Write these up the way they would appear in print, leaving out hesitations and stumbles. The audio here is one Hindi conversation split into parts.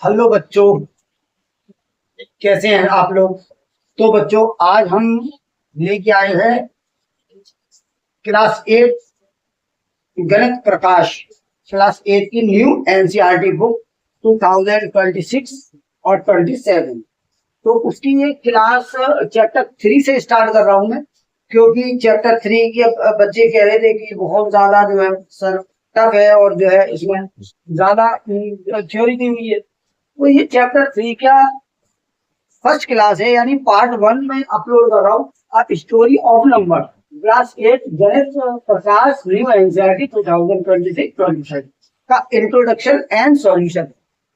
हेलो बच्चों, कैसे हैं आप लोग। तो बच्चों, आज हम लेके आए हैं क्लास 8 गणित प्रकाश, क्लास 8 की न्यू एनसीईआरटी बुक 2026 और 27। तो उसकी ये क्लास चैप्टर 3 से स्टार्ट कर रहा हूं मैं, क्योंकि चैप्टर 3 के बच्चे कह रहे थे कि बहुत ज्यादा जो है सर टफ है और जो है इसमें ज्यादा थ्योरी दी हुई है। तो ये चैप्टर 3 का फर्स्ट क्लास है, यानी पार्ट 1 में अपलोड कर रहा हूँ। आप स्टोरी ऑफ नंबर क्लास 8 गणित प्रकाश न्यू एनसीईआरटी 2026-27 का इंट्रोडक्शन एंड सॉल्यूशन।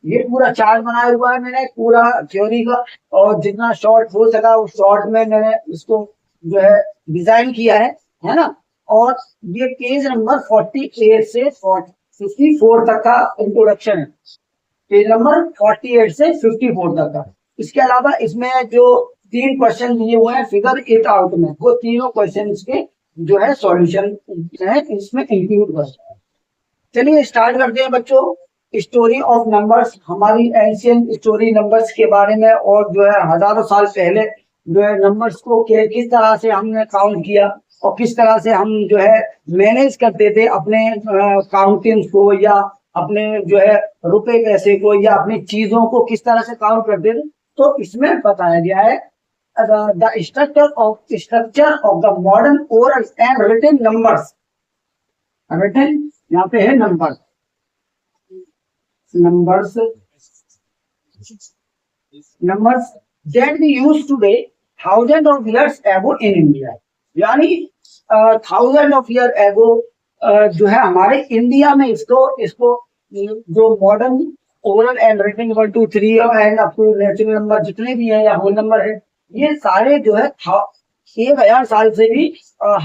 ये पूरा चार्ट बनाया हुआ है मैंने, पूरा थ्योरी का, और जितना शॉर्ट हो सका उस शॉर्ट में मैंने इसको जो है डिजाइन किया है ना। और ये पेज नंबर 48 से 54 तक का इंट्रोडक्शन है। पेज नंबर 48 से 54 तक का। इसके अलावा इसमें जो 3 क्वेश्चन दिए हुए हैं फिगर इट आउट में, वो तीनों क्वेश्चन के जो है सॉल्यूशन है इसमें इंक्लूड कर। चलिए स्टार्ट करते हैं बच्चों। स्टोरी ऑफ नंबर्स, हमारी एंशियंट स्टोरी नंबर्स के बारे में, और जो है हजारों साल पहले जो है नंबर्स को किस तरह से हमने काउंट किया और किस तरह से हम जो है मैनेज करते थे अपने काउंटिंग को, या अपने जो है रुपए पैसे को, या अपनी चीजों को किस तरह से काउंट करते थे। तो इसमें बताया गया है the structure of the modern oral and written numbers. Written यहाँ पे है numbers numbers that we use today thousands of years ago in India। यानी थाउजेंड ऑफ ईयर एगो जो है हमारे इंडिया में इसको जो modern oral and written 1 2 3 and up to natural number जितने भी हैं या होल नंबर है, ये सारे जो है 1000 साल से भी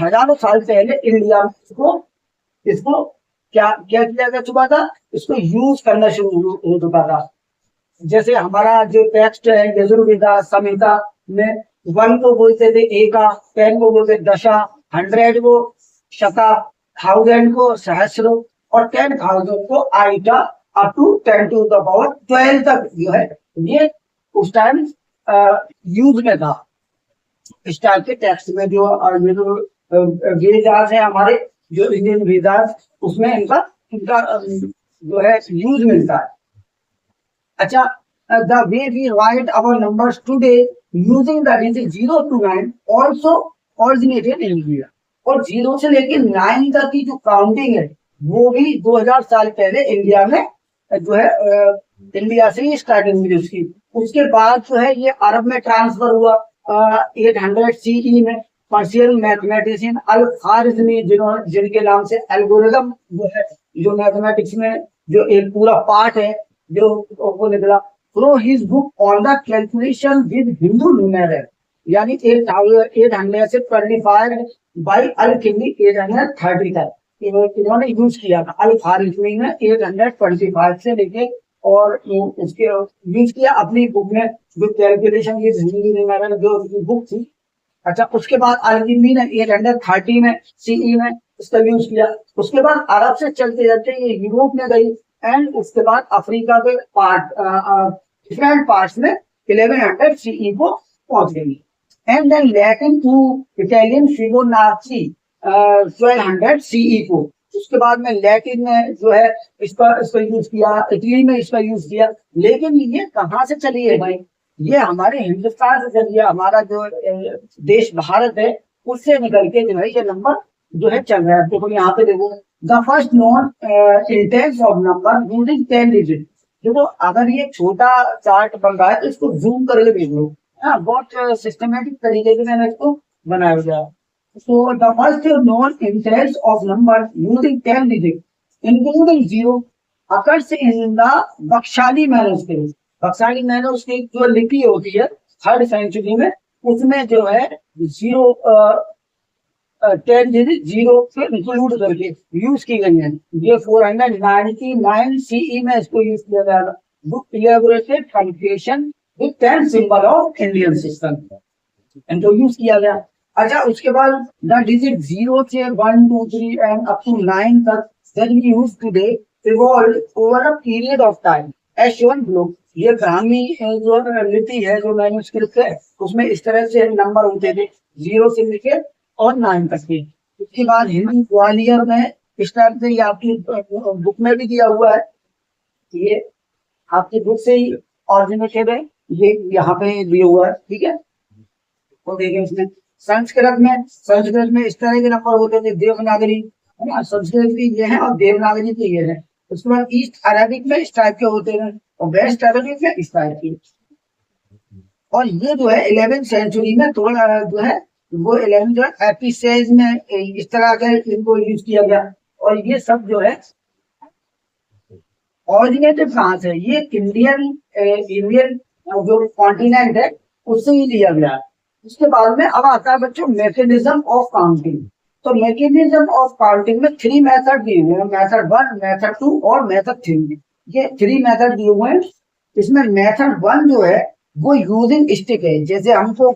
हजारों साल पहले इंडिया में इसको क्या क्या किया जा चुका था, इसको यूज करना शुरू हो चुका था। जैसे हमारा जो टेक्स्ट है यजुर्वेदा संहिता में 1 को बोलते थे एका, 10 को बोलते दशा, 100 को शता, 1000 को सहस्र, और 10,000 को आइटा, up to 10 to the power 12 तक जो है ये उस टाइम यूज में था। इस टाइप के टेक्स्ट में जो वेदास है हमारे, जो इंडियन वेदास, उसमें इनका जो है यूज मिलता है। अच्छा, the way we write our numbers today using the digit 0 to 9 also originated in India. और 0 से लेके 9 तक की जो काउंटिंग है वो भी 2000 साल पहले इंडिया में जो है इंडिया से ही स्टार्टिंग हुई उसकी। उसके बाद जो है ये अरब में ट्रांसफर हुआ 800 सीई में। पर्शियन मैथमेटिशियन अल खारिज़मी, जिनके नाम से एल्गोरिथम जो है, जो मैथमेटिक्स में जो एक पूरा पार्ट है जो वो निकला, through his book on the calculation with Hindu numeral, यानी 825 बाई अल किंडी 830 तक इन्होंने यूज किया था। अल खारिज़मी ने 825 से लेके और उसके यूज किया अपनी बुक में, जो कैलकुलेशन विद हिंदू न्यूमेरल जो बुक थी। अच्छा, उसके बाद अल-किंडी ने 830 में सीई में इसका यूज किया। उसके बाद अरब से चलते जाते ये यूरोप में गई, एंड उसके बाद अफ्रीका के डिफरेंट पार्ट्स में 1100 सीई को पहुंच गई। And then Latin to Italian Fibonacci 1200 CE को। उसके बाद में लैटिन में जो है इसका यूज किया, इटली में इसका यूज किया। लेकिन ये कहाँ से चली है भाई? ये हमारे हिंदुस्तान से चली है। हमारा जो देश भारत है उससे निकल के जो है ये नंबर जो है चल रहा है। देखो यहाँ पे देखो, the first non intense of number using 10 digit. देखो अगर ये छोटा चार्ट बन रहा है तो इसको जूम करके देख लो, बहुत सिस्टमेटिक तरीके से मैंने इसको बनाया हुआ है। So the first known instance of number using 10 digits, including 0, occurs in the Bakhshali manuscript. Bakhshali manuscript जो लिपि होती है 3rd सेंचुरी में, उसमें जो है 10 डिजिट 0 से इंक्लूड करके यूज की गई है। ये 499 सीई में इसको यूज किया गया था। Book elaborated computation with 10 symbol of Indian system इनको यूज किया गया। अच्छा, उसके बाद द डिजिट 0 से 1 2 3 एंड अप टू 9 तक that we use today evolved over a period of time H1 group, ये ब्राह्मी जो लिपि है, जो मैन्युस्क्रिप्ट है, उसमें इस तरह से नंबर होते थे 0 से लेके और 9 तक के। उसके बाद हिंदी ग्वालियर में इस टाइप से, ये आपकी बुक में भी दिया हुआ है, ये आपकी बुक से ही ऑरिजिनेटेड है, ये यहाँ पे दिया हुआ है, ठीक है। तो देखें इसमें संस्कृत में इस तरह के नंबर होते थे, देवनागरी है ना, संस्कृत भी ये है और देवनागरी भी ये है। उसके बाद ईस्ट अरेबिक में इस टाइप के होते हैं और वेस्ट अरेबिक में इस टाइप के। और ये जो है 11वीं सेंचुरी में थोड़ा जो है वो 11 जो है एपिसेज में इस तरह का इनको यूज किया गया। और ये सब जो है ऑरिजिनेटेड कहाँ से, ये इंडियन जो कॉन्टिनेंट है उससे ही लिया गया। उसके बाद में अब आता है बच्चों मैकेनिज्म ऑफ काउंटिंग। तो मैकेनिज्म ऑफ काउंटिंग में 3 मेथड दिए हुए हैं, मेथड 1, मेथड 2 और मेथड 3। ये 3 मेथड दिए हुए हैं। इसमें मेथड 1 जो है वो यूजिंग स्टिक है। जैसे हमको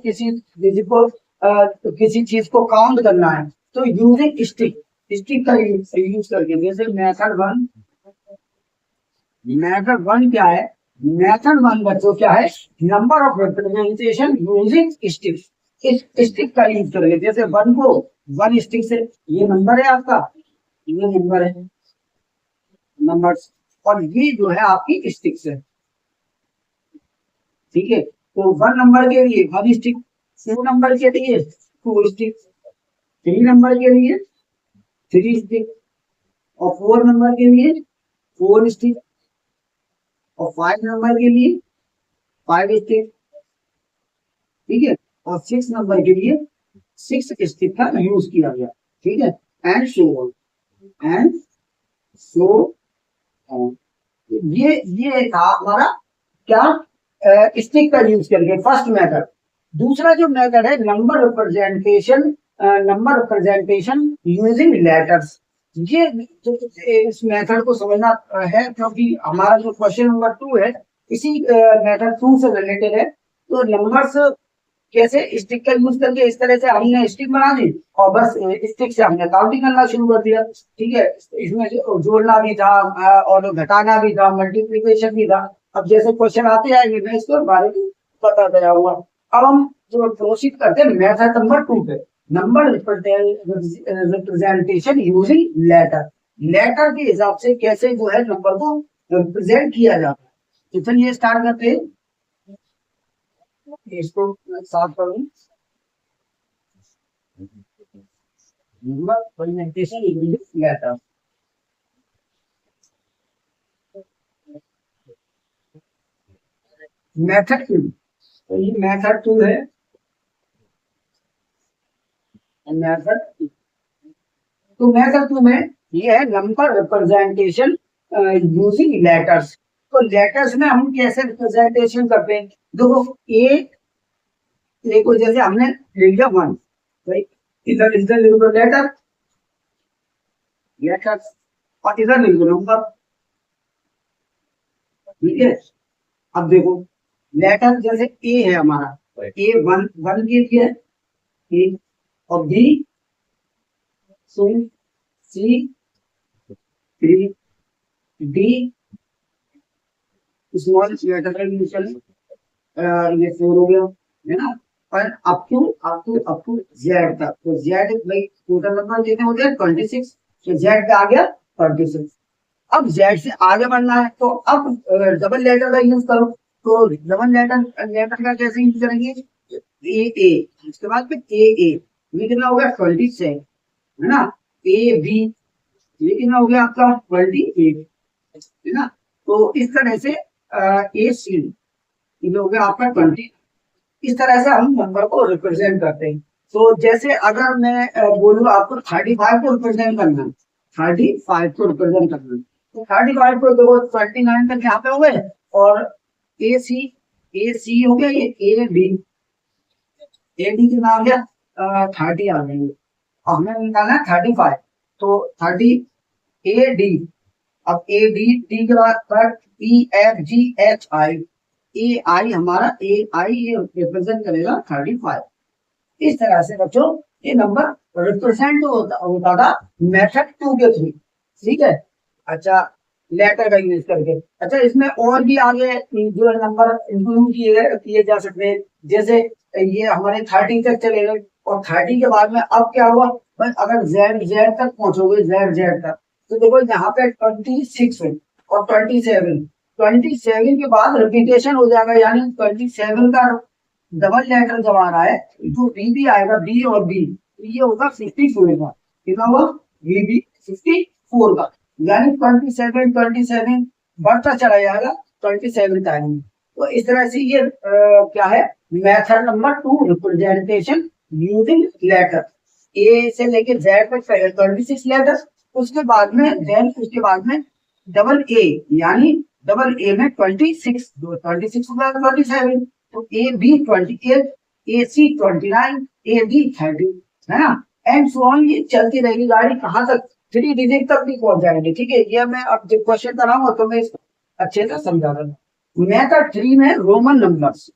किसी चीज को काउंट करना है तो यूजिंग स्टिक का यूज करके, जैसे मेथड 1 क्या है, मेथड 1 बच्चों क्या है, number of representation using stick, इस स्टिक का यूज करेंगे। जैसे 1 को 1 स्टिक से, ये नंबर है आपका, ये नंबर है नंबर्स, और ये जो है आपकी स्टिक से, ठीक है। तो 1 नंबर के लिए 1 स्टिक, 2 नंबर के लिए 2 स्टिक, 3 नंबर के लिए 3 स्टिक, और 4 नंबर के लिए 4 स्टिक, और 5 नंबर के लिए 5 स्टिक, ठीक है। और 6 नंबर के लिए 6 स्टिक का यूज किया गया, ठीक है। एंड सो ऑन, ये था हमारा क्या, स्टिक का यूज करके फर्स्ट मेथड। दूसरा जो मेथड है नंबर रिप्रेजेंटेशन यूजिंग लेटर्स। ये इस मेथड को समझना है, क्योंकि हमारा जो क्वेश्चन नंबर 2 है इसी मेथड 2 से रिलेटेड है। तो नंबर्स कैसे स्टिक का यूज करके, इस तरह से हमने स्टिक बना दी और बस स्टिक से हमने काउंटिंग करना शुरू कर दिया, ठीक है। इसमें जोड़ना भी था और घटाना भी था, मल्टीप्लीकेशन भी था। अब जैसे क्वेश्चन आते जाएंगे मैं इसके बारे में बताता जाऊंगा। अब हम जो प्रोसीड करते हैं मेथड नंबर 2 पे, नंबर रिप्रेजेंटेशन यूजिंग लेटर के हिसाब से कैसे जो है नंबर को रिप्रेजेंट किया जाता है। तो चलिए स्टार्ट करते हैं, इसको साफ करूं। Number representation using letter, method 2, तो ये मेथड 2 है। मेथड तो मेथड 2 में ये है नंबर रिप्रेजेंटेशन यूजिंग लेटर्स। तो लेटर्स में हम कैसे रिप्रेजेंटेशन करते हैं, देखो देखो जैसे हमने लिख दिया 1, भाई इधर इधर लिख दो लेटर और इधर लिख दो नंबर, ठीक है। अब देखो लेटर जैसे ए है हमारा, ए 1 के लिए ए, और B C 3, D small letter का यूज करें, ये 4 हो गया, है ना। और अप टू जेड तक, तो जेड भाई टोटल नंबर देते होते हैं 26, तो जेड पे आ गया 36। अब जेड से आगे बढ़ना है तो अब डबल लेटर का यूज करो। तो डबल लेटर का कैसे यूज करेंगे, ए, उसके बाद फिर ए, ये कितना हो गया 26, है ना। ए बी, ये कितना हो गया आपका 28, है ना। तो इस तरह से ए सी, ये हो गया आपका 20। इस तरह से हम नंबर को रिप्रेजेंट करते हैं। तो जैसे अगर मैं बोलूँ आपको 35 को रिप्रेजेंट करना, 35 को रिप्रेजेंट करना, तो 35 को देखो 29 तक यहाँ पे हो गए, और ए सी हो गया, ये ए डी कितना आ गया 30 आ गया, और हमें निकालना है 35, तो 30 ए डी। अब ए डी के बाद पर E F G H I, ए आई हमारा ए आई ये रिप्रेजेंट करेगा 35। इस तरह से बच्चों ये नंबर रिप्रेजेंट होता था मेथड 2 के थ्रू, ठीक है। अच्छा लेटर का यूज करके। अच्छा, इसमें और भी आगे जो नंबर इंक्लूड किए जा सकते हैं, जैसे ये हमारे 30 तक चले गए, और 30 के बाद में अब क्या हुआ भाई, अगर जेड जेड तक पहुंचोगे, जेड जेड तक, तो देखो यहाँ पे 26 है और 27, 27 के बाद रिपीटेशन हो जाएगा, यानी 27 का डबल लेटर जब आ रहा है, जो बी भी आएगा, बी और बी, तो ये होगा 54 का, कितना हुआ, बी बी 54 का, यानी 27 बढ़ता चला जाएगा 27 टाइम। तो इस तरह से ये क्या है, method number 2, representation using letter. A से लेके जेड तक 26 लेटर, उसके बाद में देन उसके बाद में डबल ए, यानी डबल ए में 26, 26 27, तो A B 28, A C 29, A D 30, है ना, एंड सो ऑन, ये चलती रहेगी गाड़ी, कहाँ तक, 3 डिजिट तक भी पहुंच जाएंगे। ठीक है, ये मैं अब जब क्वेश्चन कराऊंगा तो मैं अच्छे से समझा दूंगा। मेथड 3 में रोमन नंबर्स,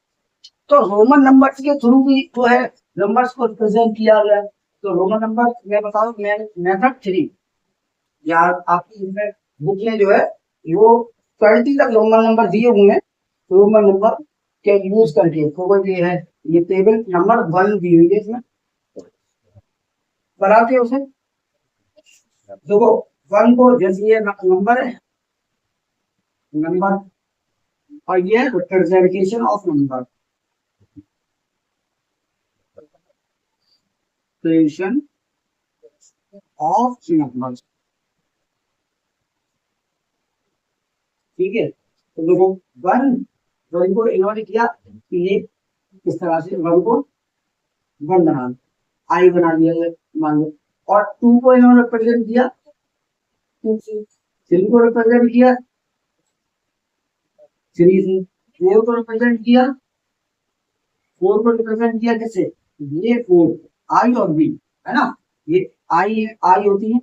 तो रोमन नंबर्स के थ्रू भी जो है नंबर्स को रिप्रेजेंट किया गया। तो रोमन नंबर मैं बताऊं, मेथड 3, या आपकी इसमें बुक में जो है वो 20 तक रोमन नंबर दिए हुए हैं, रोमन नंबर के यूज करके, तो वो ये है, ये टेबल नंबर 1 दी हुई है इसमें, बनाते हैं उसे। देखो 1 को जैसे ये नंबर है, नंबर, और ये representation of number, representation of number, ठीक है। तो देखो 1, वन को इन्होंने किया कि ये इस तरह से 1 को 1 बना, आई बना दिया है मान लो, और 2 को इन्होंने रिप्रेजेंट किया 2 से, 3 को रिप्रेजेंट किया 3 से, 4 को रिप्रेजेंट किया 4 को रिप्रेजेंट किया कैसे, ये 4 आई और बी, है ना, ये आई होती है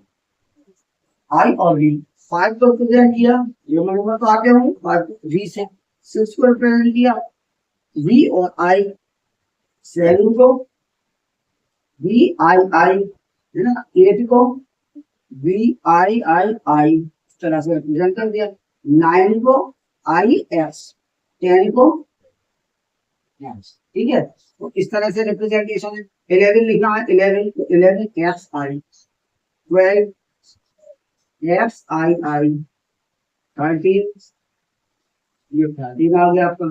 आई और वी। 5 को रिप्रेजेंट किया, ये नंबर तो आगे हूँ 5 वी से। 6 को रिप्रेजेंट किया वी और आई। 7 को वी आई आई, है ना, 8 को वी आई आई आई, इस तरह से रिप्रेजेंट कर दिया। 9 को आई एस, 10 को एस, ठीक है। तो इस तरह से रिप्रेजेंटेशन है। 11 लिखना है, 11 एस आई, 12 एस आई आई, 13 ये 13 आ गया आपका,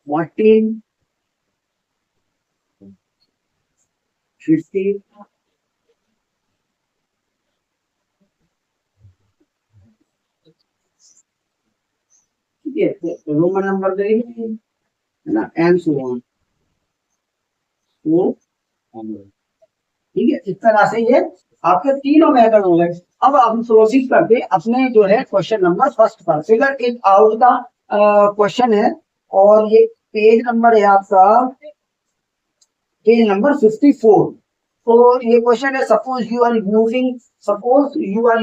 14 15, ठीक है, तो रोमन नंबर देंगे, है ना, एंड सो ऑन, तो ठीक है, इस तरह से ये आपके तीनों मेथड हो गए। अब हम प्रोसीड करते अपने जो है क्वेश्चन नंबर फर्स्ट पर। फिगर इट आउट का क्वेश्चन है, और ये पेज नंबर है आपका, पेज नंबर 54। तो ये क्वेश्चन है, suppose you are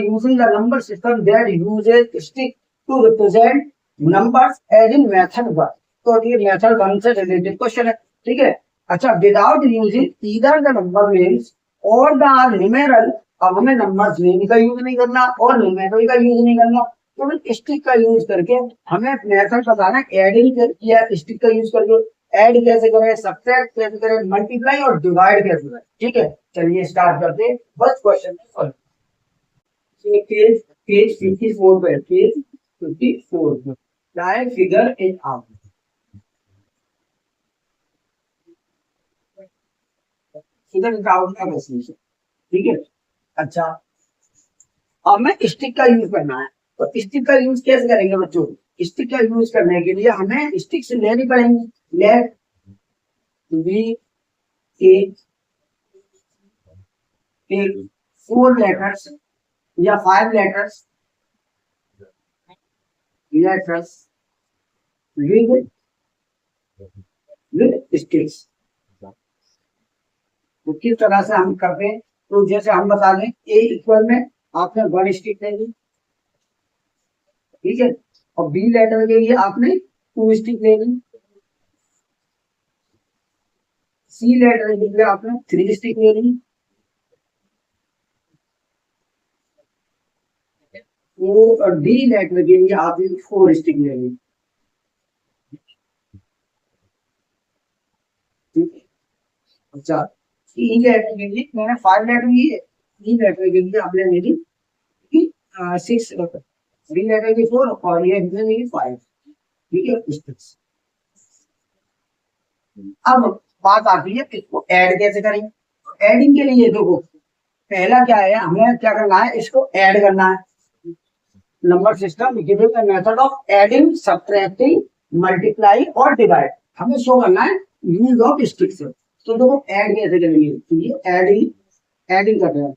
using the number system that uses stick to represent numbers as in method 1। तो ये मेथड 1 से रिलेटेड क्वेश्चन है, ठीक है। अच्छा, without using either the number names और द न्यूमेरल, अब हमें नंबर नेम का यूज नहीं करना और न्यूमेरल का यूज नहीं करना, तो स्टिक का यूज करके हमें मेथड बताना, एडिंग किया स्टिक का यूज करके, ऐड कैसे करें, सब्ट्रैक्ट कैसे करें, मल्टीप्लाई और डिवाइड कैसे करें, ठीक है। चलिए स्टार्ट करते हैं first question solve. Page page 54 पे, पेज 54 पे क्या है, figure it out, figure it out का क्वेश्चन, ठीक है। अच्छा, अब हमें स्टिक का यूज करना है, तो स्टिक का यूज कैसे करेंगे बच्चों, स्टिक का यूज करने के लिए हमें स्टिक से लेनी पड़ेंगी। लेट बी टेक 4 लेटर्स या 5 लेटर्स, लेटर्स विद स्टिक्स। तो किस तरह से हम करते हैं, तो जैसे हम बता दें, ए इक्वल में आपने 1 स्टिक ले ली, ठीक है, और बी लेटर के लिए आपने 2 स्टिक ले ली, सी लेटर के लिए आपने 3 स्टिक ले ली, वो डी नेटवर्क के लिए आप 4 स्टिक लेंगे। अच्छा, ई नेटवर्क के लिए मैंने 5 नेटवर्क ली है, ई नेटवर्क के लिए आपने मेरी 6, डी नेटवर्क की 4 और ये मेरी 5। ठीक है, स्टिक्स। अब बात आती है इसको ऐड कैसे करेंगे। एडिंग के लिए देखो, पहला क्या है, हमें क्या करना है, इसको ऐड करना है। Number system given the method of adding, subtracting, multiply और डिवाइड हमें शो करना है यूज ऑफ स्टिक्स। तो देखो ऐड कैसे करेंगे, तो ये एडिंग एडिंग कर रहे हैं,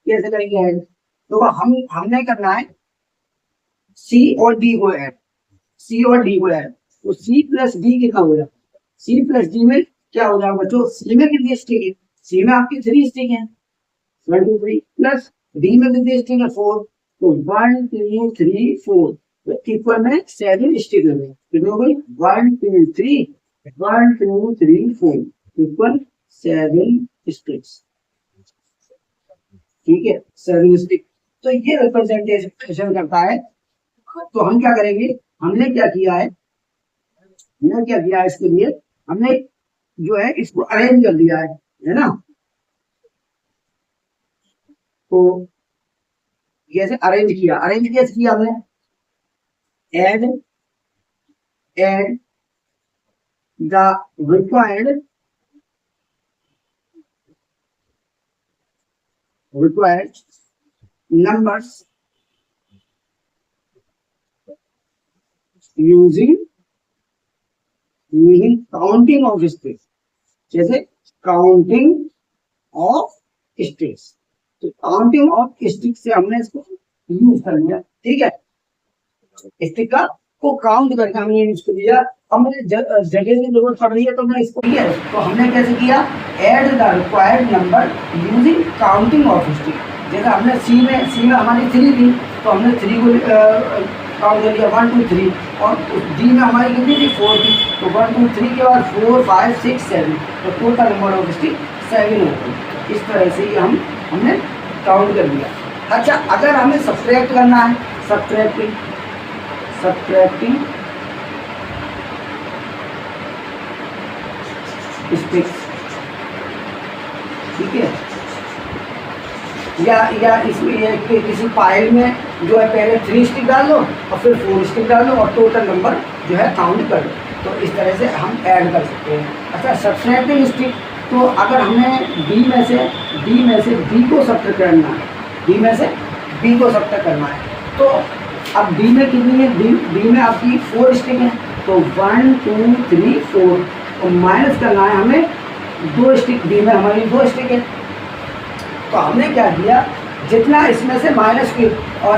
कैसे करेंगे ऐड। तो हमने करना है सी और डी को ऐड, सी और डी को ऐड। तो सी प्लस डी कितना हो जाएगा, सी प्लस डी में क्या हो जाएगा बच्चों, सी में कितनी स्टिक है, सी में आपकी 3 स्टिक है, 1 2 3, प्लस डी में कितनी स्टिक है 4, तो 1 2 3 4, तो इक्वल में 7 स्टिक है। कितनी हो गई 1 2 3 1 2 3 4 इक्वल 7 स्टिक्स। ठीक है, 7 स्टिक। तो ये रिप्रेजेंटेशन करता है। तो हम क्या करेंगे, हमने क्या किया है, हमने क्या किया है इसके लिए, हमने जो है इसको अरेंज कर दिया है ना। तो जैसे अरेंज किया, अरेंज कैसे किया हमने, add add the required numbers using counting of states, जैसे काउंटिंग ऑफ स्टेट्स। तो काउंटिंग ऑफ स्टिक से हमने इसको यूज कर लिया। ठीक है, स्टिक का को काउंट करके हमने यूज कर लिया। अब मुझे जगह की जरूरत पड़ रही है तो मैं इसको किया, तो हमने कैसे किया, add the required number using counting of stick. जैसे हमने सी में हमारी 3 थी, तो हमने 3 को काउंट कर लिया 1 2 3, और डी में हमारी कितनी थी 4 थी, तो 1 2 3 के बाद 4 5 6 7, तो टोटल नंबर ऑफ स्टिक 7 हो गई। इस तरह से ही हमने काउंट कर लिया। अच्छा, अगर हमें सब्ट्रैक्ट करना है, सब्ट्रैक्टिंग स्टिक्स, ठीक है, या इसमें किसी फाइल में जो है पहले 3 स्टिक डाल दो और फिर 4 स्टिक डाल दो और टोटल नंबर जो है काउंट कर दो। तो इस तरह से हम ऐड कर सकते हैं। अच्छा, सब्ट्रैक्टिंग स्टिक, तो अगर हमें डी में से बी को सब्ट्रैक्ट करना है, डी में से बी को सब्ट्रैक्ट करना है, तो अब डी में कितनी है, डी में आपकी 4 स्टिक है, तो 1 2 3 4, और माइनस करना है हमें 2 स्टिक, डी में हमारी 2 स्टिक है। तो हमने क्या किया, जितना इसमें से माइनस की, और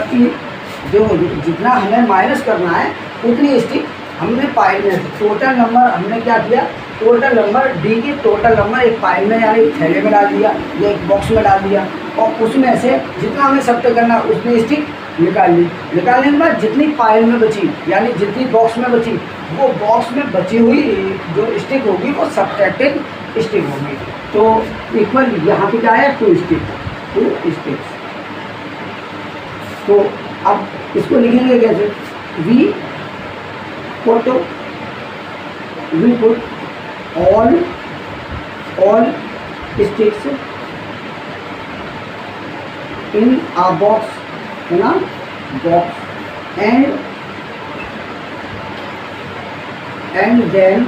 जो जितना हमें माइनस करना है उतनी स्टिक हमने पाई में, टोटल नंबर हमने क्या किया, टोटल नंबर डी की टोटल नंबर एक पाई में यानी थैले में डाल दिया या एक बॉक्स में डाल दिया, और उसमें से जितना हमें सब्ट्रैक्ट करना उतनी स्टिक निकाल ली। निकालने के बाद जितनी पाइल में बची यानी जितनी बॉक्स में बची, वो बॉक्स में बची हुई जो स्टिक होगी वो सब्ट्रैक्टेड स्टिक होगी। तो इक्वल यहाँ पे क्या है 2 स्टिक्स। तो अब इसको लिखेंगे कैसे, we put all sticks in a box, and then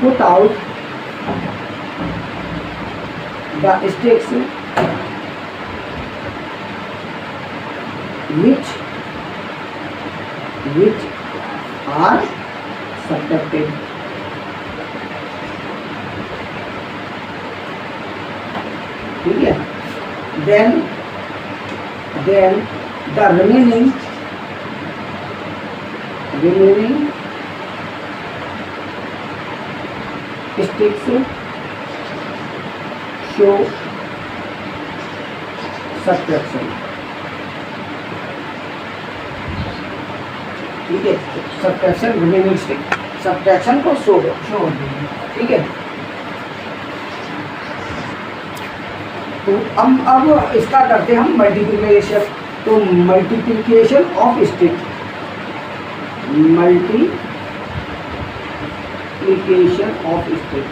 put out the sticks which are subtracted. ठीक है, then the remaining sticks show subtraction। ठीक है, सब्ट्रैक्शन रिमेनिंग स्टिक, सब्ट्रैक्शन को शो देंगे। ठीक है, तो अब इसका करते हैं हम मल्टीप्लिकेशन। तो multiplication of stick, multiplication of stick.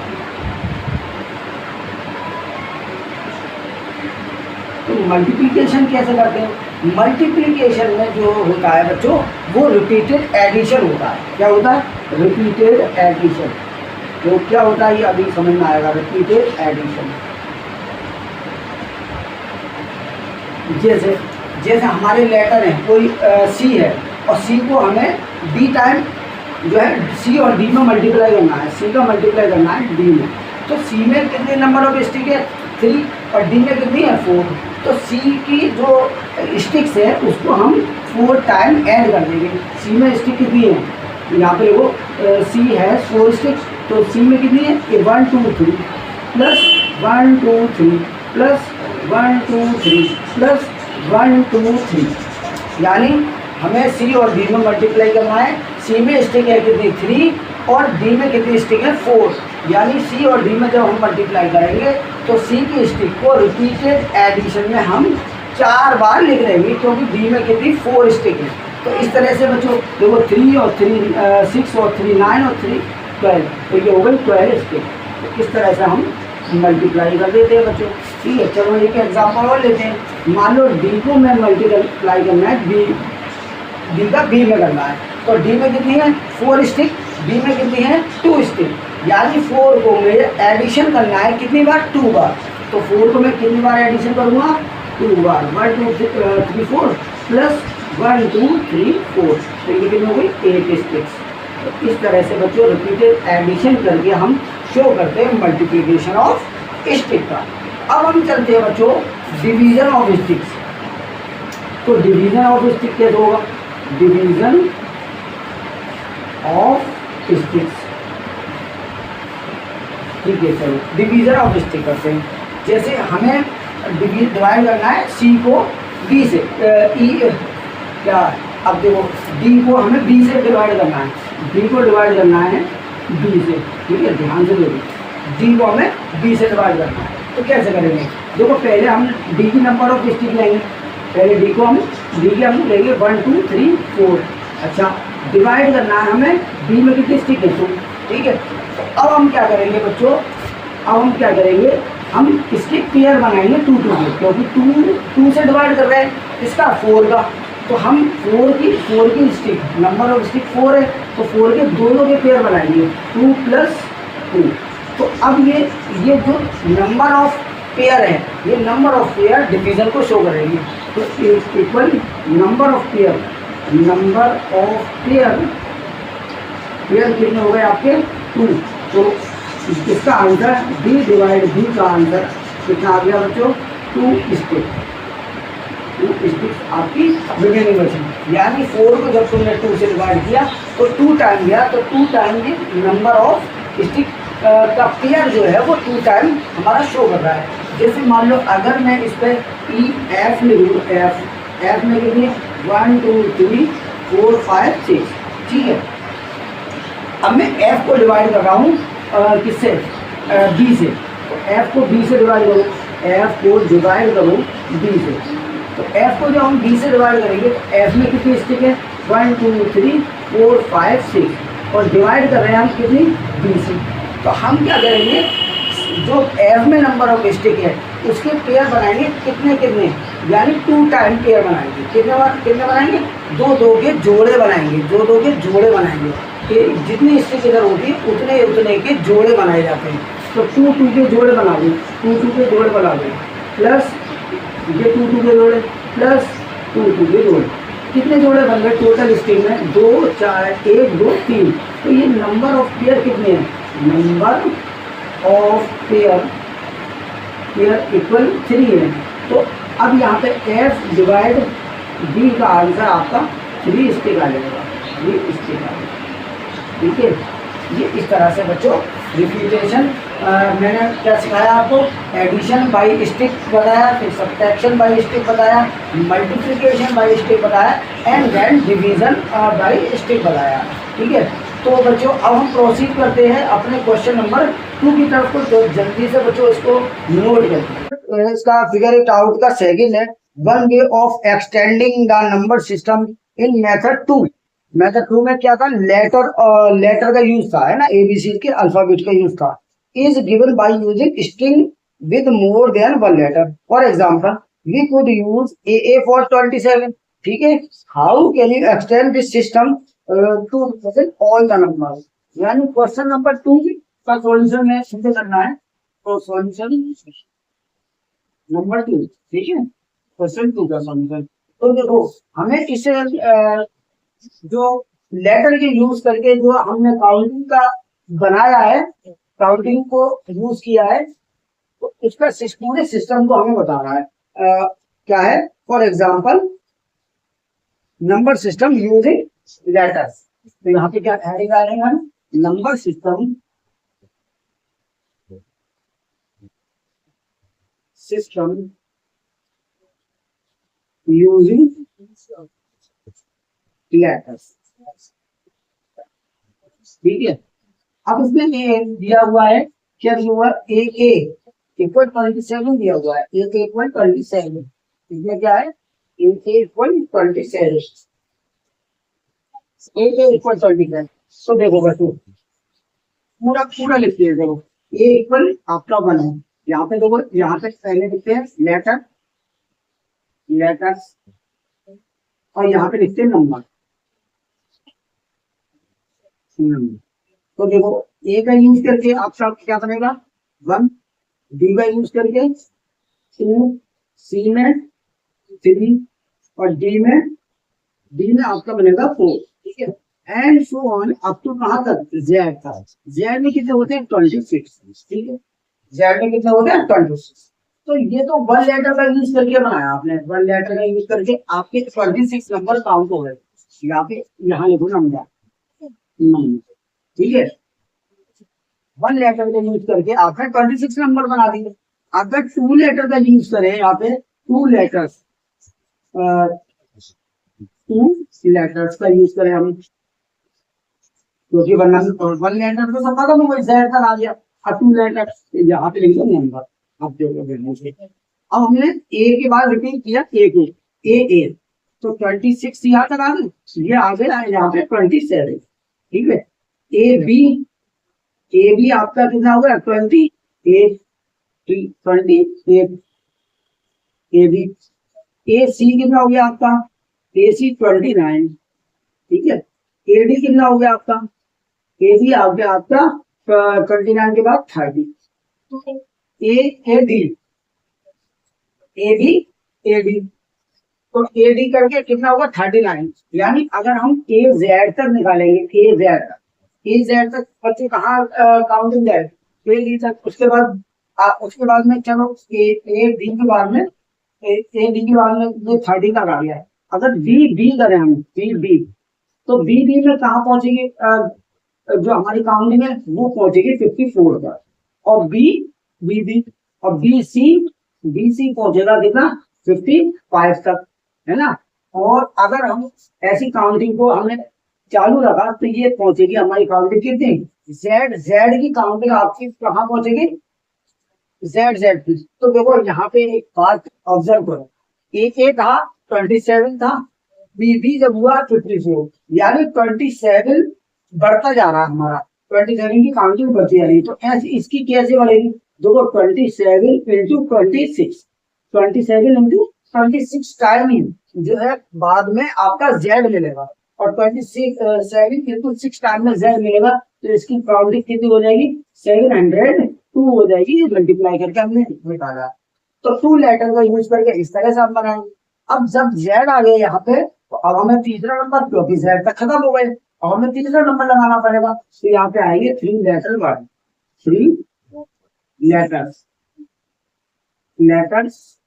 तो मल्टीप्लिकेशन कैसे करते हैं? मल्टीप्लिकेशन में जो होता है बच्चों वो रिपीटेड एडिशन होता है। क्या होता है? Repeated addition. तो क्या होता है ये अभी समझ में आएगा। रिपीटेड एडिशन जैसे जैसे हमारे लेटर हैं, कोई सी है और सी को हमें डी टाइम जो है सी और डी में मल्टीप्लाई करना है। सी का मल्टीप्लाई करना है डी में। तो सी में कितने नंबर ऑफ स्टिक है? 3 और डी में कितनी है? 4। तो सी की जो स्टिक्स है उसको हम 4 टाइम ऐड कर देंगे। सी में स्टिक कितनी है? यहाँ पे देखो सी है 4 स्टिक्स। तो सी में कितनी है? 1 2 3 प्लस 1 2 3 प्लस 1 2 3 प्लस 1 2 3। यानी हमें सी और डी में मल्टीप्लाई करना है। सी में स्टिक है कितनी? 3 और डी में कितनी स्टिक है? 4। यानी सी और डी में जब हम मल्टीप्लाई करेंगे तो सी की स्टिक को रिपीटेड एडिशन में हम 4 बार लिख देंगे, क्योंकि डी में कितनी? 4 स्टिक है। तो इस तरह से बच्चों देखो 3 और 3 6 और 3 9 और 3 12। तो ये हो गई 12 स्टिक। तो इस तरह से हम मल्टीप्लाई कर देते हैं बच्चों। ठीक है, चलो एक एग्जाम्पल और लेते हैं। मान लो डी को मैं मल्टीप्लाई करना है डी का बी में करना है। तो डी में कितनी है? 4 स्टिक। बी में कितनी है? 2 स्टिक। यानी 4 को मुझे एडिशन करना है कितनी बार? 2 बार। तो 4 को मैं कितनी बार एडिशन करूँगा? 2 बार। 1 2 3 4 प्लस 1 2 3 4। तो ये कितनी हो गई? 8 स्टिक्स। तो इस तरह से बच्चों रिपीटेड एडिशन करके हम शो करते हैं मल्टीप्लिकेशन ऑफ स्टिक का। अब हम चलते हैं बच्चों डिवीजन ऑफ स्टिक्स। तो डिवीजन ऑफ स्टिक कैसे होगा? Division of sticks. ठीक है, चलो डिवीजन ऑफ स्टिक करते हैं। जैसे हमें डिवाइड करना है सी को बी से क्या, अब देखो डी को हमें बी से डिवाइड करना है। डी को डिवाइड करना है बी से। ठीक है, ध्यान से देखो डी को हमें बी से डिवाइड करना है। तो कैसे करेंगे? देखो पहले हम डी की नंबर ऑफ स्टिक लेंगे। पहले डी को हम डी के हम लेंगे 1 2 3 4। अच्छा, डिवाइड करना है हमें बी में कितनी स्टिक है? 2। ठीक है, तो अब हम क्या करेंगे बच्चों? अब हम क्या करेंगे? हम इसके पेयर बनाएंगे 2 2 के, क्योंकि 2 से डिवाइड कर रहे हैं इसका 4 का। तो हम 4 की स्टिक नंबर ऑफ स्टिक 4 है, तो 4 के दोनों के पेयर बनाएंगे 2 + 2। तो अब ये जो नंबर ऑफ पेयर है, ये नंबर ऑफ पेयर डिवीजन को शो करेंगे। तो इक्वल नंबर ऑफ पेयर कितने हो गए आपके? 2। तो इसका आंसर डी डिवाइड बी का आंसर कितना आ गया बच्चों? 2 स्टिक। 2 स्टिक आपकी बिगिनिंग में। यानी 4 को जब तुमने 2 से डिवाइड किया तो 2 टाइम गया, तो 2 टाइम ये नंबर ऑफ स्टिक का पेयर जो है वो 2 टाइम हमारा शो कर रहा है। जैसे मान लो अगर मैं इस पर ई एफ लिखूँ, एफ में कितनी? 1 2 3 4 5 6। ठीक है, अब मैं एफ को डिवाइड कर रहा हूँ किससे? बी से। तो एफ को बी से डिवाइड करूँ, एफ को डिवाइड करूँ बी से। तो एफ को जब हम बी से डिवाइड करेंगे तो एफ में कितनी स्टिक है? 1 2 3 4 5 6। और डिवाइड कर रहे हैं हम कितनी? बी से। तो हम क्या करेंगे? जो एफ में नंबर ऑफ स्टिक है उसके पेयर बनाएंगे कितने? यानी 2 टाइम पेयर बनाएंगे। कितने बनाएंगे? 2 2 के जोड़े बनाएंगे। 2 2 के जोड़े बनाएंगे कि जितनी स्टिक इधर होती है उतने के जोड़े बनाए जाते हैं। तो 2 2 के जोड़े बना दें, 2 2 के जोड़े बना दें, प्लस ये 2 2 के जोड़े प्लस 2 2 के जोड़े। कितने जोड़े बन गए टोटल स्टिक में? 2 4 1 2 3। तो ये नंबर ऑफ पेयर कितने हैं? नंबर ऑफ पेयर इक्वल 3 है। तो अब यहाँ पे एफ डिवाइड बी का आंसर आपका 3 स्टिक आ जाएगा। 3 स्टिक आ जाएगा। ठीक है, ये इस तरह से बच्चों रिपीटेशन मैंने क्या सिखाया आपको? एडिशन बाय स्टिक बताया, फिर सब्ट्रैक्शन बाय स्टिक बताया, मल्टीप्लिकेशन बाय स्टिक बताया and then division by stick बताया। ठीक है, तो बच्चों अब हम प्रोसीड करते हैं अपने क्वेश्चन नंबर टू की तरफ को जल्दी से बच्चों इसको नोट करें। इसका फिगर इट आउट का सेकंड है, one way of extending the number system in method two. Method two में क्या था, लेटर का यूज था, है ना, एबीसी के अल्फाबेट का यूज था। Is given by using string with more than one letter. For example we could use A for 27। ठीक है, how can you extend this system to represent all the numbers. यानी क्वेश्चन नंबर 2 का सॉल्यूशन है सीधे करना है, तो सॉल्यूशन नंबर 2। ठीक है, क्वेश्चन 2 का सॉल्यूशन। तो देखो हमें इसे जो लेटर के यूज करके जो हमने काउंटिंग का बनाया है, काउंटिंग को यूज किया है, तो इसका पूरे सिस्टम को हमें बताना है। क्या है, for example number system using letters. तो यहाँ पे क्या हेडिंग आ रहेगा, नंबर सिस्टम यूजिंग लेटर्स। ठीक है, अब इसमें दिया हुआ है, क्या दिया हुआ है, ए इक्वल 27 दिया हुआ है, ए इक्वल 27। इसमें क्या है, ए इक्वल 27, ए इक्वल 27। तो देखो बच्चों पूरा पूरा लिखते हैं। देखो ए इक्वल आपका 1 है, यहाँ पे देखो, यहाँ पे पहले लिखते हैं लेटर्स, और यहाँ पे लिखते हैं नंबर। तो देखो ए का यूज करके आपका क्या बनेगा 1, डी का यूज करके 2, सी में 3, और डी में आपका बनेगा 4। ठीक है, and so on up to कहां तक, जेड तक। जेड में कितने होते हैं 26। ठीक है, जेड में कितने होते हैं 26। तो ये तो वन लेटर का यूज करके बनाया आपने, वन लेटर का यूज करके आपके 26 नंबर काउंट हो गए। यहाँ पे यहाँ लिखो नंबर। ठीक है, वन लेटर का यूज करके आपने 26 नंबर बना दिए। अगर टू लेटर का यूज करें, यहाँ पे टू लेटर्स का यूज करें हम, क्योंकि वन लेटर तो सब खत्म हो गई, जेड तक आ गया। अब टू लेटर यहाँ पे लिख दो नंबर। अब देखो अब हमने ए के बाद रिपीट किया ए को, ए तो 26 यहाँ तक आ गए, ये आ गया यहाँ पे 27। ठीक है, ए बी आपका कितना हो गया 28, 28 ए बी। ए सी कितना हो गया आपका, ए सी 29। ठीक है, ए डी कितना हो गया आपका, ए डी आ गया आपका 29 के बाद 30। ए डी तो ए डी करके कितना होगा 39। यानी अगर हम ए जेड तक निकालेंगे, ए जेड तक बच्चे कहाँ काउंटिंग जाए, ए डी तक। उसके बाद में चलो ए डी के बाद में ए डी के बाद में ये 30 तक आ गया है। अगर बी करें हम, बी तो बी में कहाँ पहुंचेगी, जो हमारी काउंटिंग है वो पहुंचेगी 54 पर। और बी और बी सी पहुंचेगा कितना 55 तक, है ना। और अगर हम ऐसी काउंटिंग को हमने चालू रखा तो ये पहुंचेगी हमारी काउंटिंग कितनी, जेड की काउंटिंग आपकी कहाँ पहुंचेगी, जेड की। तो देखो यहाँ पे एक बात ऑब्जर्व करो, ए था 27 था, बी जब हुआ 54, यानी 27 बढ़ता जा रहा है हमारा, 27 की काउंटिंग बढ़ती जा रही है। तो ऐसे इसकी कैसे बढ़ेगी, देखो 27 इंटू 26 टाइम जो है बाद में आपका जेड मिलेगा, और 27 इंटू 6 टाइम में जेड मिलेगा। तो इसकी काउंटिंग कितनी हो जाएगी 702 हो जाएगी, ये मल्टीप्लाई करके हमने निकाला। तो टू लेटर का यूज करके इस तरह से हम बनाएंगे। अब जब जेड आ गया यहाँ पे, तो अब हमें तीसरा नंबर, क्योंकि जेड तक खत्म हो गए, अब हमें तीसरा नंबर लगाना पड़ेगा। तो यहाँ पे आएंगे 3 लेटर्स,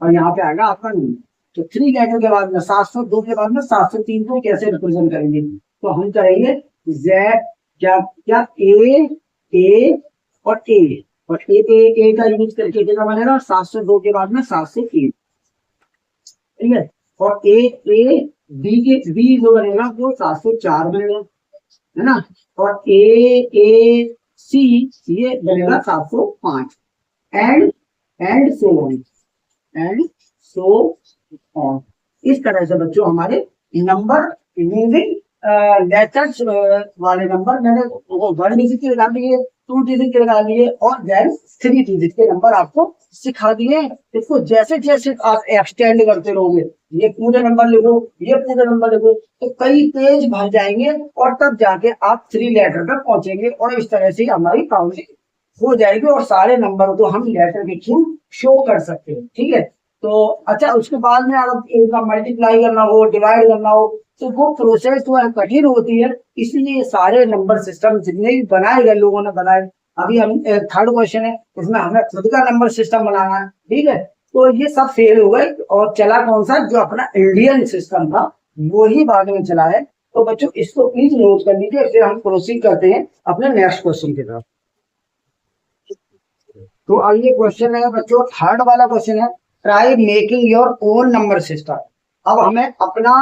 और यहाँ पे आएगा आपका नंबर। तो 3 लेटर के बाद में 702 के बाद में 703 को कैसे रिप्रेजेंट करेंगे, तो हम करेंगे जेड क्या ए और ए का यूज करके कितना बनेगा 702 के बाद में 703। ठीक है, और बी जो बनेगा वो 704 बनेगा, है ना। और ए सी ये बनेगा 705 and so on and so on. इस तरह से बच्चों हमारे नंबर यूजिंग लेटर्स वाले नंबर मैंने वो 1 डिजिट के लगा दिए, 2 डिजिट के लगा दिए और देन 3 डिजिट के नंबर आपको सिखा दिए। इसको जैसे जैसे आप एक्सटेंड करते रहोगे, ये पूरे नंबर लिखो, ये पूरे नंबर लिखो, तो कई पेज भर जाएंगे और तब जाके आप 3 लेटर तक पहुंचेंगे और इस तरह से हमारी काउंटिंग हो जाएगी और सारे नंबर को हम लेटर के थ्रू शो कर सकते हैं। ठीक है, तो अच्छा उसके बाद में अगर इनका मल्टीप्लाई करना हो, डिवाइड करना हो, तो वो प्रोसेस जो है कठिन होती है। इसलिए सारे नंबर सिस्टम जितने भी बनाए गए लोगों ने बनाए, अभी हम थर्ड क्वेश्चन है इसमें हमें खुद का नंबर सिस्टम बनाना है। ठीक है, तो ये सब फेल हो गए और चला कौन सा, जो अपना इंडियन सिस्टम था वो ही बाद में चला है। तो बच्चों इसको प्लीज नोट कर लीजिए, फिर हम प्रोसीड करते हैं अपने नेक्स्ट क्वेश्चन की तरफ। तो अगले क्वेश्चन है बच्चों, थर्ड वाला क्वेश्चन है, try making your own number system. अब हमें अपना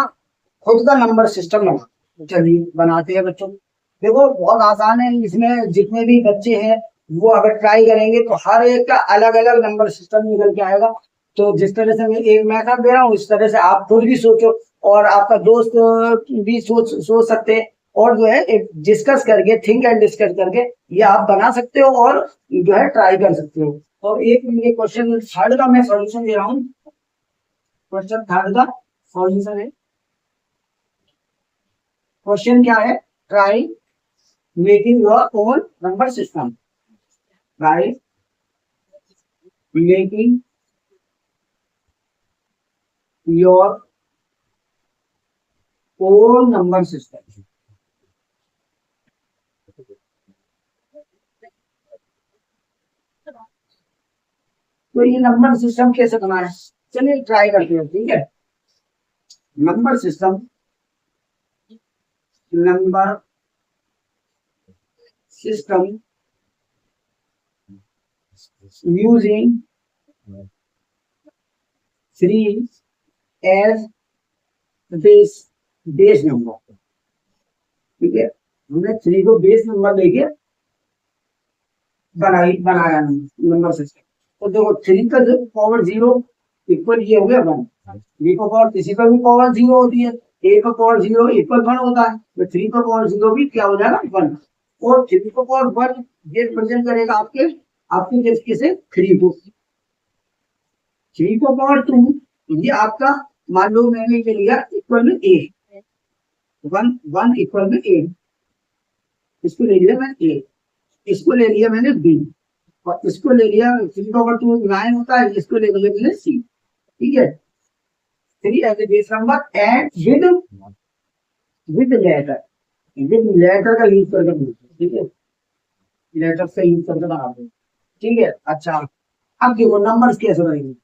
खुद का नंबर सिस्टम बना, चलिए बनाते हैं बच्चों। देखो बहुत आसान है, इसमें जितने भी बच्चे हैं वो अगर ट्राई करेंगे तो हर एक का अलग अलग नंबर सिस्टम निकल के आएगा। तो जिस तरह से मैं कर दे रहा हूँ, इस तरह से आप खुद भी सोचो और आपका दोस्त भी सोच सकते हैं और जो है डिस्कस करके, थिंक एंड डिस्कस करके ये आप बना सकते हो और जो है ट्राई कर सकते हो। और एक ये क्वेश्चन थर्ड का मैं सॉल्यूशन दे रहा हूँ। क्वेश्चन थर्ड का सॉल्यूशन है, क्वेश्चन क्या है, try making your own number system. Try making your own number system. तो ये नंबर सिस्टम कैसे बनाना है, चलिए ट्राई करते हैं। ठीक है, number system, number system using 3 as base number. ठीक है, हमने 3 को बेस नंबर लेके बनाया नंबर सिस्टम। तो देखो 3 का जो पावर 0 इक्वल ये हो गया 1, बी का पावर किसी का भी पावर 0 होती है, ए का पावर 0 इक्वल 1 होता है, तो 3 का पावर 0 भी क्या हो जाएगा 1। और 3 का पावर 1 ये रिप्रेजेंट करेगा आपके किसे 3 को। 3 को पावर 2 ये आपका, मान लो मैंने ये लिया इक्वल में ए, 1 इक्वल में ए, इसको ले लिया मैंने ए, इसको ले लिया मैंने बी और इसको ले लिया 3 पावर 2 9 होता है, इसको ले लिया मैंने सी। ठीक है, 3 as a base number and with letter का यूज करके। ठीक है, लेटर का यूज करके बनाते हैं। ठीक है, अच्छा अब देखो नंबर्स कैसे बनेंगे।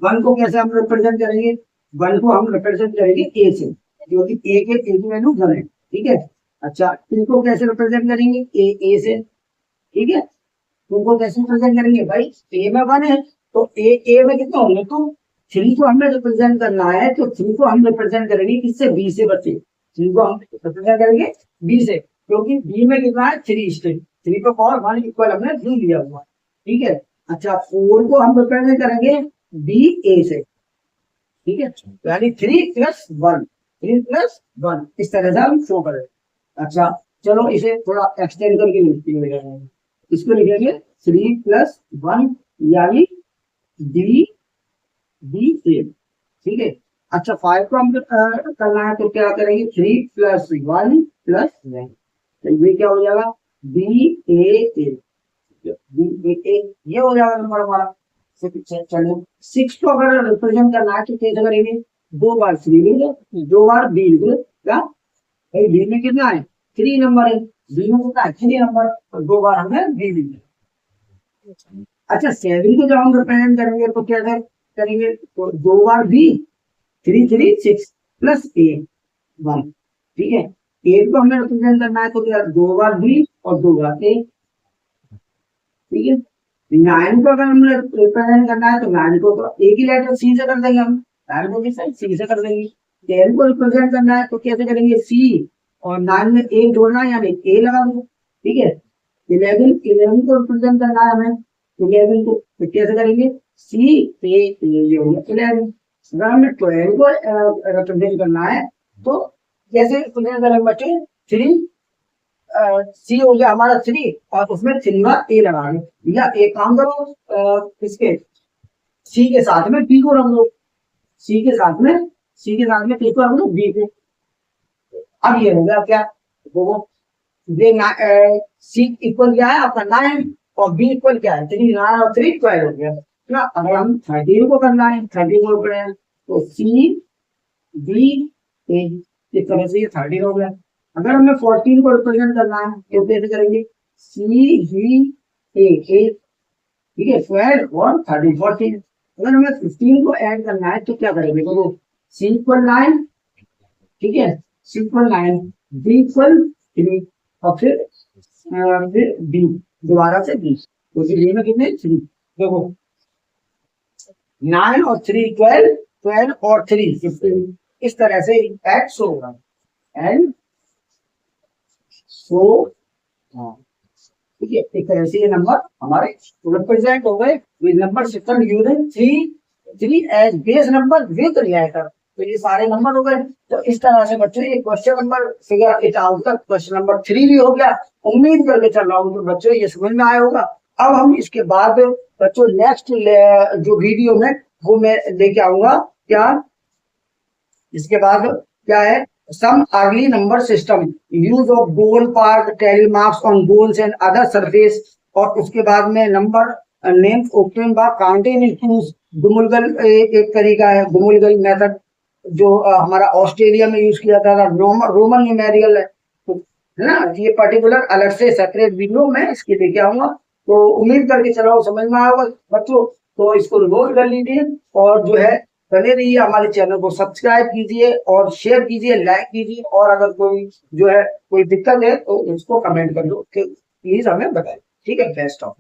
1 को कैसे हम रिप्रेजेंट करेंगे, 1 को हम रिप्रेजेंट करेंगे ए से, जो कि ए की वैल्यू 1 है। ठीक है, अच्छा इनको कैसे रिप्रेजेंट करेंगे, ए से। ठीक है, तुमको कैसे रिप्रेजेंट करेंगे भाई, ए में 1 है तो ए में कितना होंगे, तो 3 को हमें रिप्रेजेंट करना है तो 3 को हम रिप्रेजेंट करेंगे किससे, बी से। बच्चे 3 को हम रिप्रेजेंट करेंगे बी से, क्योंकि बी में कितना है 3 स्टेट, 3 का पावर 1 इक्वल हमने 3 लिया हुआ। ठीक है, अच्छा 4 को हम रिप्रेजेंट करेंगे बी ए से। ठीक है, यानी 3 + 1, 3 + 1 इस तरह से हम शो करें। अच्छा चलो इसे थोड़ा एक्सटेंड करके लिखेंगे, इसको लिखेंगे 3 + 1 यानी डी बी ए। ठीक है, अच्छा 5 को हम करना है तो क्या करेंगे, 3 + 1 + 1, तो ये क्या हो जाएगा बी ए, ये हो जाएगा नंबर हमारा। चलो 6 को अगर रिप्रेजेंट करना है तो कैसे करेंगे, 2 बार 3 लेंगे, 2 बार बी लेंगे। क्या भाई बी में कितना है 3 नंबर है, बी में कितना है 3 नंबर, तो 2 बार हमें बी लेंगे। अच्छा 7 को जब हम रिप्रेजेंट करेंगे तो क्या करेंगे, तो 2 बार बी, 3 3 6 + ए 1। ठीक है, 8 को हमें रिप्रेजेंट करना है तो क्या 2 बार बी और 2 बार ए। ठीक है, 9 को अगर हमें रिप्रेजेंट करना है तो 9 को एक ही लेटर सी से कर देंगे, हम 9 को सी से कर देंगे। 10 को रिप्रेजेंट करना है तो कैसे करेंगे, सी और 9 में 1 जोड़ना यानी ए लगा दो। ठीक है, 11 11 को रिप्रेजेंट करना है हमें, 11 को तो कैसे करेंगे, सी पे ये हो गया 11। अगर हमें 12 को रिप्रेजेंट करना है तो कैसे रिप्रेजेंट करेंगे बच्चे, 3 सी हो गया हमारा 3 और उसमें 3 का ए लगाएंगे, या एक काम करो इसके सी के साथ में बी को रख दो, सी के साथ में पी को रख दो बी को। अब ये हो गया क्या, वो ये सी इक्वल क्या है आपका 9 और बी इक्वल क्या है 3, 9 और 3 12 हो गया ना। अगर हम 13 को करना है, 13 को करें तो सी बी ए, इस तरह से ये 13 हो गया। अगर हमें 14 को रिप्रेजेंट करना है तो कैसे करेंगे, सी बी ए, ठीक है 12 और 13 14। अगर हमें 15 को ऐड करना है तो क्या करेंगे, तो सी इक्वल 9, ठीक है सी इक्वल 9, बी इक्वल 3 और फिर बी दोबारा से बी, तो बी में कितने 3, देखो 9 और 3 12, 12 और 3 15, इस तरह से एड शो होगा एंड सो, ठीक है एक तरह से ये नंबर हमारे रिप्रेजेंट हो गए with number system using 3 as base number with reactor. तो ये सारे नंबर हो गए। तो इस तरह से बच्चों ये question number figure it out तक क्वेश्चन नंबर 3 भी हो गया। उम्मीद करके चल रहा हूँ तो बच्चों ये समझ में आया होगा। अब हम इसके बाद बच्चों नेक्स्ट जो वीडियो में वो मैं लेके आऊंगा, क्या इसके बाद क्या है, some early number system, use of goal part tally marks on goals and other surface, और उसके बाद में नंबर नेम्स ओपन बा काउंटिंग इन गुमुलगल एक तरीका है, गुमुलगल मेथड जो हमारा ऑस्ट्रेलिया में यूज किया था, रोमन न्यूमेरिकल है, है ना। ये पर्टिकुलर अलग से सेपरेट वीडियो मैं इसके लेके आऊंगा। तो उम्मीद करके चलाओ समझ में आया बच्चों, तो इसको नोट कर लीजिए और जो है बने रहिए, हमारे चैनल को सब्सक्राइब कीजिए और शेयर कीजिए, लाइक कीजिए, और अगर कोई जो है कोई दिक्कत है तो उसको कमेंट कर दो, प्लीज हमें बताएं। ठीक है, बेस्ट ऑफ।